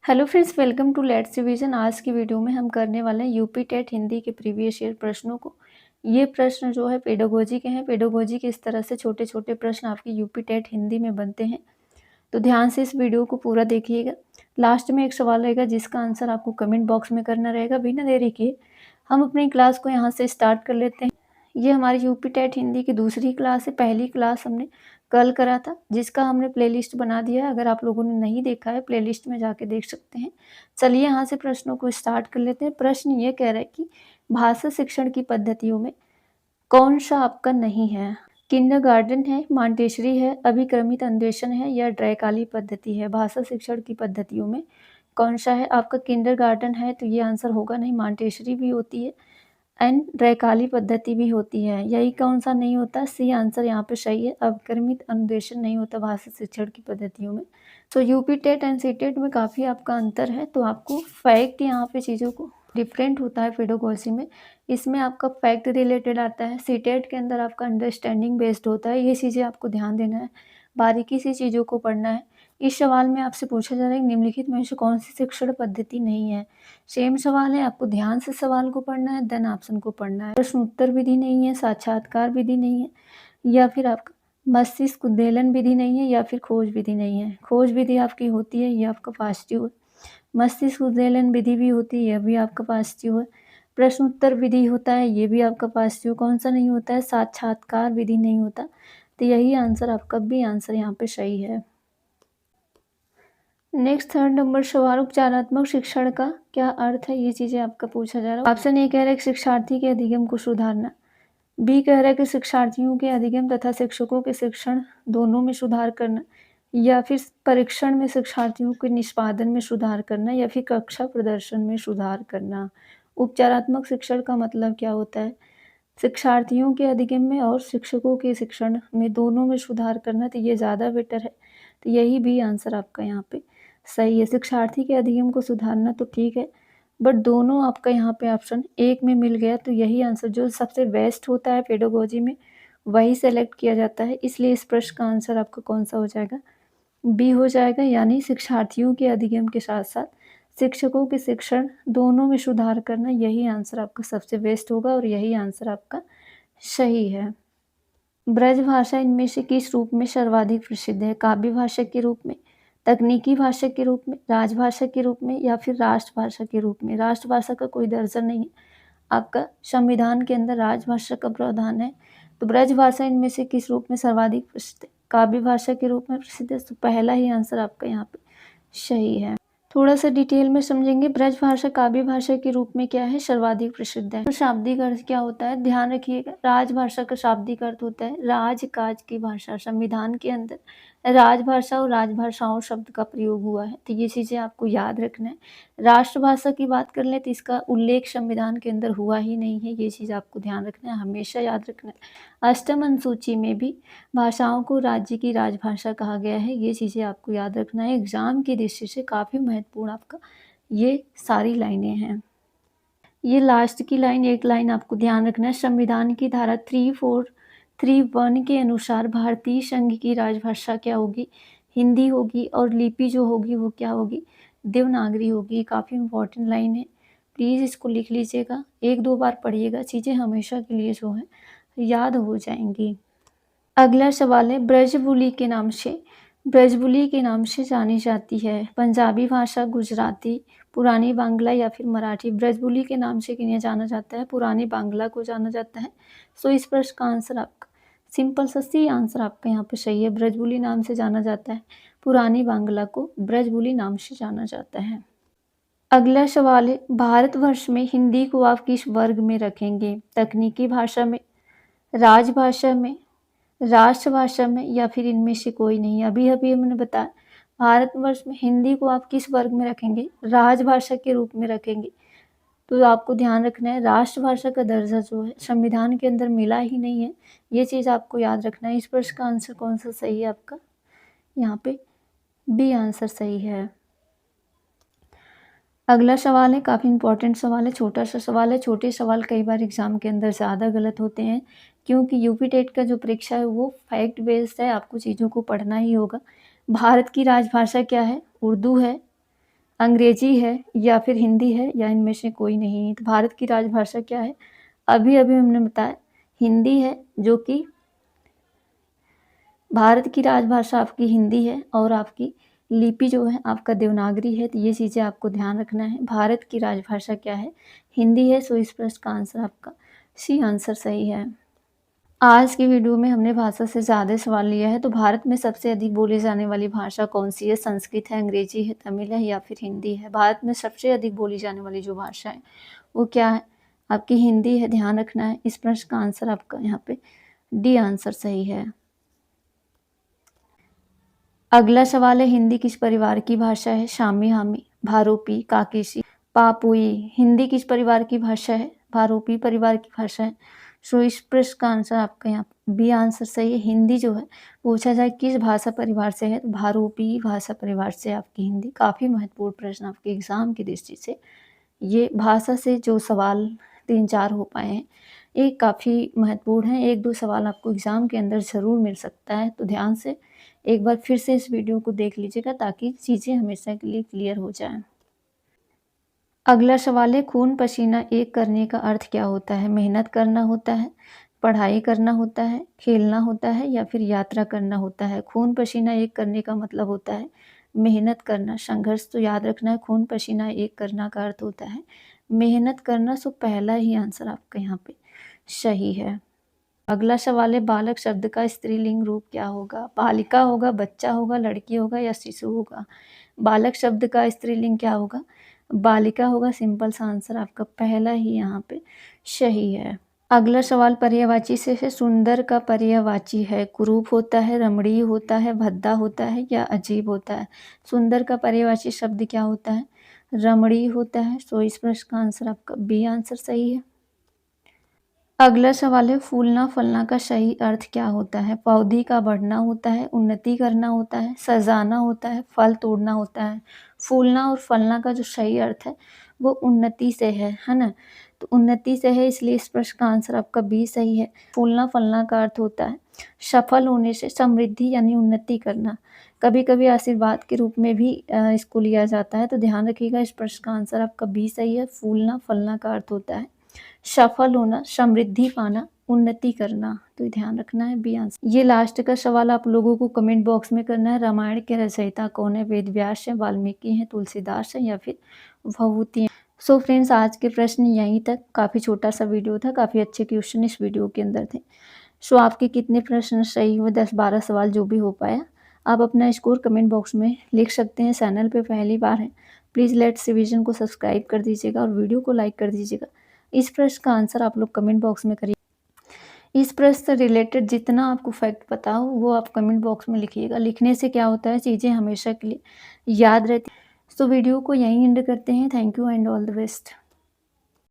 Hello friends, welcome to let's revision. आज की video में हम करने वाले हैं यूपी टेट हिंदी के प्रीवियस ईयर प्रश्नों को। ये प्रश्न जो है पेडागोजी के हैं। पेडागोजी के इस तरह से छोटे छोटे प्रश्न आपकी यूपी टेट हिंदी में बनते हैं, तो ध्यान से इस वीडियो को पूरा देखिएगा। लास्ट में एक सवाल रहेगा जिसका आंसर आपको कमेंट बॉक्स में करना रहेगा। बिना देरी किए हम अपनी क्लास को यहाँ से स्टार्ट कर लेते हैं। ये हमारी यूपी टेट हिंदी की दूसरी क्लास है। पहली क्लास हमने कल करा था, जिसका हमने प्लेलिस्ट बना दिया है। अगर आप लोगों ने नहीं देखा है, प्लेलिस्ट में जाके देख सकते हैं। चलिए यहाँ से प्रश्नों को स्टार्ट कर लेते हैं। प्रश्न ये कह रहा है कि भाषा शिक्षण की पद्धतियों में कौन सा आपका नहीं है। किंडरगार्टन है, मॉन्टेसरी है, अभिक्रमित अन्वेषण है या ड्रैकाली पद्धति है। भाषा शिक्षण की पद्धतियों में कौन सा है आपका। किंडरगार्टन है तो ये आंसर होगा नहीं। मॉन्टेसरी भी होती है एंड ड्रैकाली पद्धति भी होती है। यही कौन सा नहीं होता। सी आंसर यहाँ पे सही है। अभिक्रमित अन्वेषण नहीं होता भाषा शिक्षण की पद्धतियों में। तो UP TET and C TET में काफ़ी आपका अंतर है, तो आपको फैक्ट यहाँ पे चीज़ों को डिफरेंट होता है। पेडागोजी में इसमें आपका फैक्ट रिलेटेड आता है। सी टेट के अंदर आपका अंडरस्टैंडिंग बेस्ड होता है। ये चीज़ें आपको ध्यान देना है, बारीकी से चीज़ों को पढ़ना है। इस सवाल में आपसे पूछा जा रहा है निम्नलिखित में से कौन सी शिक्षण पद्धति नहीं है। सेम सवाल है, आपको ध्यान से सवाल को पढ़ना है, देन ऑप्शन को पढ़ना है। प्रश्न उत्तर विधि नहीं है, साक्षात्कार विधि नहीं है, या फिर आपका मस्तिष्क उद्वेलन विधि नहीं है, या फिर खोज विधि नहीं है। खोज विधि आपकी होती है, ये आपका पॉजिटिव है। मस्तिष्क उद्वेलन विधि भी होती है, यह भी आपका पॉजिटिव है। प्रश्न उत्तर विधि होता है, ये भी आपका पॉजिटिव। कौन सा नहीं होता है, साक्षात्कार विधि नहीं होता। तो यही आंसर आपका बी आंसर यहाँ पे सही है। नेक्स्ट थर्ड नंबर सवाल, उपचारात्मक शिक्षण का क्या अर्थ है। ये चीजें आपका पूछा जा रहा है। ऑप्शन ए कह रहा है कि शिक्षार्थी के अधिगम को सुधारना। बी कह रहा है कि शिक्षार्थियों के अधिगम तथा शिक्षकों के शिक्षण दोनों में सुधार करना, या फिर परीक्षण में शिक्षार्थियों के निष्पादन में सुधार करना, या फिर कक्षा प्रदर्शन में सुधार करना। उपचारात्मक शिक्षण का मतलब क्या होता है, शिक्षार्थियों के अधिगम में और शिक्षकों के शिक्षण में दोनों में सुधार करना। तो ये ज़्यादा बेटर है, तो यही भी आंसर आपका यहाँ पे सही है। शिक्षार्थी के अधिगम को सुधारना तो ठीक है, बट दोनों आपका यहाँ पे ऑप्शन एक में मिल गया, तो यही आंसर जो सबसे बेस्ट होता है पेडागोजी में वही सेलेक्ट किया जाता है। इसलिए इस प्रश्न का आंसर आपका कौन सा हो जाएगा, बी हो जाएगा। यानी शिक्षार्थियों के अधिगम के साथ साथ शिक्षकों के शिक्षण दोनों में सुधार करना, यही आंसर आपका सबसे बेस्ट होगा और यही आंसर आपका सही है। ब्रज भाषा इनमें से किस रूप में सर्वाधिक प्रसिद्ध है। काव्य भाषा के रूप में, तकनीकी भाषा के रूप में, राजभाषा के रूप में, या फिर राष्ट्रभाषा के रूप में। राष्ट्रभाषा का कोई दर्जा नहीं है, आपका संविधान के अंदर राजभाषा का प्रावधान है। तो ब्रज भाषा इनमें से किस रूप में सर्वाधिक प्रसिद्ध है, काव्य भाषा के रूप में प्रसिद्ध है। तो पहला ही आंसर आपका यहाँ पे सही है। थोड़ा सा डिटेल में समझेंगे। ब्रज भाषा काव्य भाषा के रूप में क्या है, सर्वाधिक प्रसिद्ध है। तो शाब्दिक अर्थ क्या होता है, ध्यान रखिएगा। राजभाषा का शाब्दिक अर्थ होता है राजकाज की भाषा। संविधान के अंदर राजभाषा और राजभाषाओं शब्द का प्रयोग हुआ है, तो ये चीजें आपको याद रखना है। राष्ट्रभाषा की बात कर ले तो इसका उल्लेख संविधान के अंदर हुआ ही नहीं है, ये चीज आपको ध्यान रखना है, हमेशा याद रखना है। अष्टम अनुसूची में भी भाषाओं को राज्य की राजभाषा कहा गया है, ये चीज़ें आपको याद रखना है। एग्जाम की दृष्टि से काफ़ी महत्वपूर्ण आपका ये सारी लाइनें हैं। ये लास्ट की लाइन, एक लाइन आपको ध्यान रखना है। संविधान की धारा 3431 के अनुसार भारतीय संघ की राजभाषा क्या होगी, हिंदी होगी, और लिपि जो होगी वो क्या होगी, देवनागरी होगी। काफ़ी इंपॉर्टेंट लाइन है, प्लीज़ इसको लिख लीजिएगा, एक दो बार पढ़िएगा, चीज़ें हमेशा के लिए जो है याद हो जाएंगी। अगला सवाल है, ब्रजबुली के नाम से जानी जाती है पंजाबी भाषा, गुजराती, पुरानी बांग्ला या फिर मराठी। ब्रजबुली के नाम से किन्हें जाना जाता है, पुरानी बांग्ला को जाना जाता है। सो इस प्रश्न का आंसर आपका सिंपल सा सी आंसर आपका यहाँ पे सही है। ब्रजबुली नाम से जाना जाता है, पुरानी बांग्ला को ब्रजबुली नाम से जाना जाता है। अगला सवाल है, भारतवर्ष में हिंदी को आप किस वर्ग में रखेंगे, तकनीकी भाषा में, राजभाषा में, राष्ट्रभाषा में, या फिर इनमें से कोई नहीं। अभी अभी हमने बताया भारतवर्ष में हिंदी को आप किस वर्ग में रखेंगे, राजभाषा के रूप में रखेंगे। तो आपको ध्यान रखना है राष्ट्रभाषा का दर्जा जो है संविधान के अंदर मिला ही नहीं है, ये चीज़ आपको याद रखना है। इस प्रश्न का आंसर कौन सा सही है आपका, यहाँ पे बी आंसर सही है। अगला सवाल है, काफ़ी इंपॉर्टेंट सवाल है, छोटा सा सवाल है। छोटे सवाल कई बार एग्जाम के अंदर ज़्यादा गलत होते हैं, क्योंकि यूपी टेट का जो परीक्षा है वो फैक्ट बेस्ड है, आपको चीज़ों को पढ़ना ही होगा। भारत की राजभाषा क्या है, उर्दू है, अंग्रेजी है या फिर हिंदी है या इनमें से कोई नहीं। तो भारत की राजभाषा क्या है? अभी-अभी हमने बताया हिंदी है, जो कि भारत की राजभाषा आपकी हिंदी है और आपकी लिपि जो है आपका देवनागरी है। तो ये चीज़ें आपको ध्यान रखना है। भारत की राजभाषा क्या है? हिंदी है। सो इस प्रश्न का आंसर आपका सी आंसर सही है। आज की वीडियो में हमने भाषा से ज़्यादा सवाल लिया है। तो भारत में सबसे अधिक बोली जाने वाली भाषा कौन-सी है? संस्कृत है, अंग्रेजी है, तमिल है या फिर हिंदी है? भारत में सबसे अधिक बोली जाने वाली जो भाषा है वो क्या है? आपकी हिंदी है, ध्यान रखना है। इस प्रश्न का आंसर आपका यहाँ पे डी आंसर सही है। अगला सवाल है, हिंदी किस परिवार की भाषा है? शामी-हामी, भारोपी, काकेशी, पापुई। हिंदी किस परिवार की भाषा है? भारोपी परिवार की भाषा है। सो इस प्रश्न का आंसर आपका यहाँ बी आंसर सही है। हिंदी जो है पूछा जाए किस भाषा परिवार से है, तो भारोपी भाषा परिवार से आपकी हिंदी। काफ़ी महत्वपूर्ण प्रश्न आपके एग्जाम की दृष्टि से। ये भाषा से जो सवाल 3-4 हो पाए हैं, ये काफ़ी महत्वपूर्ण है। 1-2 सवाल आपको एग्ज़ाम के अंदर ज़रूर मिल सकता है। तो ध्यान से एक बार फिर से इस वीडियो को देख लीजिएगा ताकि चीज़ें हमेशा के लिए क्लियर हो जाएँ। अगला सवाल है, खून पसीना एक करने का अर्थ क्या होता है? मेहनत करना होता है, पढ़ाई करना होता है, खेलना होता है या फिर यात्रा करना होता है? खून पसीना एक करने का मतलब होता है मेहनत करना, संघर्ष। तो याद रखना है, खून पसीना एक करना का अर्थ होता है मेहनत करना। सो पहला ही आंसर आपका यहाँ पे सही है। अगला सवाल है, बालक शब्द का स्त्रीलिंग रूप क्या होगा? बालिका होगा, बच्चा होगा, लड़की होगा या शिशु होगा? बालक शब्द का स्त्रीलिंग क्या होगा? बालिका होगा। सिंपल सा आंसर आपका पहला ही यहाँ पे सही है। अगला सवाल पर्यायवाची से है। सुंदर का पर्यायवाची है, कुरूप होता है, रमणीय होता है, भद्दा होता है या अजीब होता है? सुंदर का पर्यायवाची शब्द क्या होता है? रमणीय होता है। सो इस प्रश्न का आंसर आपका बी आंसर सही है। अगला सवाल है, फूलना फलना का सही अर्थ क्या होता है? पौधे का बढ़ना होता है, उन्नति करना होता है, सजाना होता है, फल तोड़ना होता है? फूलना और फलना का जो सही अर्थ है वो उन्नति से है ना? तो उन्नति से है, इसलिए इस प्रश्न का आंसर आपका बी सही है। फूलना फलना का अर्थ होता है सफल होने से, समृद्धि यानी उन्नति करना। कभी कभी आशीर्वाद के रूप में भी इसको लिया जाता है। तो ध्यान रखिएगा, इस प्रश्न का आंसर आपका बी सही है। फूलना फलना का अर्थ होता है सफल होना, समृद्धि पाना, उन्नति करना। तो ध्यान रखना है बी आंसर। ये लास्ट का सवाल आप लोगों को कमेंट बॉक्स में करना है। रामायण के रचयिता कौन है? वेद व्यास है, वाल्मीकि है, तुलसीदास है या फिर भभूति है? सो फ्रेंड्स, आज के प्रश्न यहीं तक। काफ़ी छोटा सा वीडियो था, काफ़ी अच्छे क्वेश्चन इस वीडियो के अंदर थे। सो आपके कितने प्रश्न सही हुए, 10-12 सवाल जो भी हो पाया, आप अपना स्कोर कमेंट बॉक्स में लिख सकते हैं। चैनल पे पहली बार है, प्लीज़ लेट्स रिवीजन को सब्सक्राइब कर दीजिएगा और वीडियो को लाइक कर दीजिएगा। इस प्रश्न का आंसर आप लोग कमेंट बॉक्स में करिए। इस प्रश्न से रिलेटेड जितना आपको फैक्ट पता हो वो आप कमेंट बॉक्स में लिखिएगा। लिखने से क्या होता है, चीज़ें हमेशा के लिए याद रहती हैं। तो वीडियो को यहीं एंड करते हैं। Thank you and all the best.